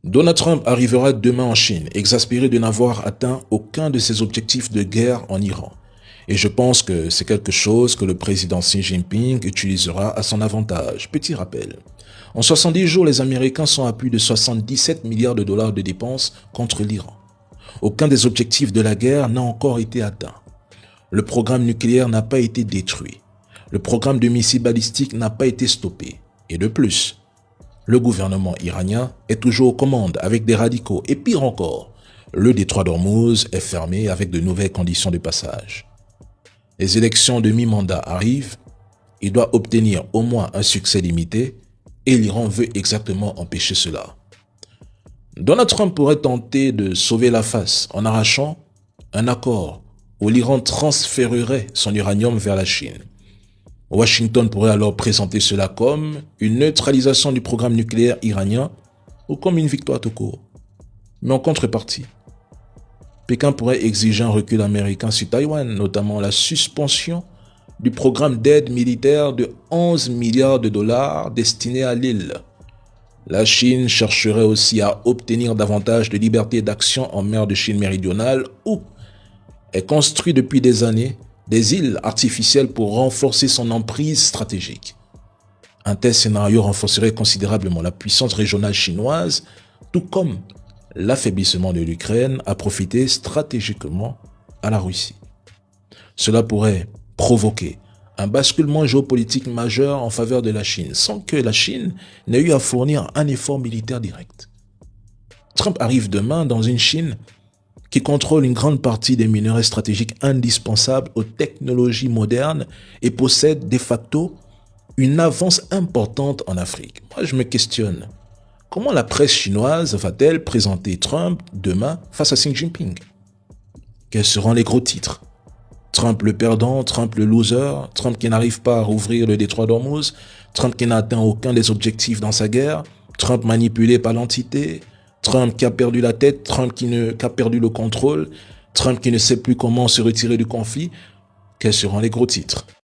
Donald Trump arrivera demain en Chine, exaspéré de n'avoir atteint aucun de ses objectifs de guerre en Iran. Et je pense que c'est quelque chose que le président Xi Jinping utilisera à son avantage. Petit rappel. En 70 jours, les Américains sont à plus de 77 milliards de dollars de dépenses contre l'Iran. Aucun des objectifs de la guerre n'a encore été atteint. Le programme nucléaire n'a pas été détruit. Le programme de missiles balistiques n'a pas été stoppé. Et de plus, le gouvernement iranien est toujours aux commandes avec des radicaux. Et pire encore, le détroit d'Ormuz est fermé avec de nouvelles conditions de passage. Les élections de mi-mandat arrivent, il doit obtenir au moins un succès limité et l'Iran veut exactement empêcher cela. Donald Trump pourrait tenter de sauver la face en arrachant un accord où l'Iran transférerait son uranium vers la Chine. Washington pourrait alors présenter cela comme une neutralisation du programme nucléaire iranien ou comme une victoire tout court. Mais en contrepartie, Pékin pourrait exiger un recul américain sur Taïwan, notamment la suspension du programme d'aide militaire de 11 milliards de dollars destiné à l'île. La Chine chercherait aussi à obtenir davantage de liberté d'action en mer de Chine méridionale où est construit depuis des années des îles artificielles pour renforcer son emprise stratégique. Un tel scénario renforcerait considérablement la puissance régionale chinoise, tout comme l'affaiblissement de l'Ukraine a profité stratégiquement à la Russie. Cela pourrait provoquer un basculement géopolitique majeur en faveur de la Chine, sans que la Chine n'ait eu à fournir un effort militaire direct. Trump arrive demain dans une Chine qui contrôle une grande partie des minerais stratégiques indispensables aux technologies modernes et possède de facto une avance importante en Afrique. Moi, je me questionne. Comment la presse chinoise va-t-elle présenter Trump demain face à Xi Jinping? Quels seront les gros titres? Trump le perdant, Trump le loser, Trump qui n'arrive pas à rouvrir le détroit d'Ormuz, Trump qui n'a atteint aucun des objectifs dans sa guerre, Trump manipulé par l'entité, Trump qui a perdu la tête, Trump qui a perdu le contrôle, Trump qui ne sait plus comment se retirer du conflit. Quels seront les gros titres?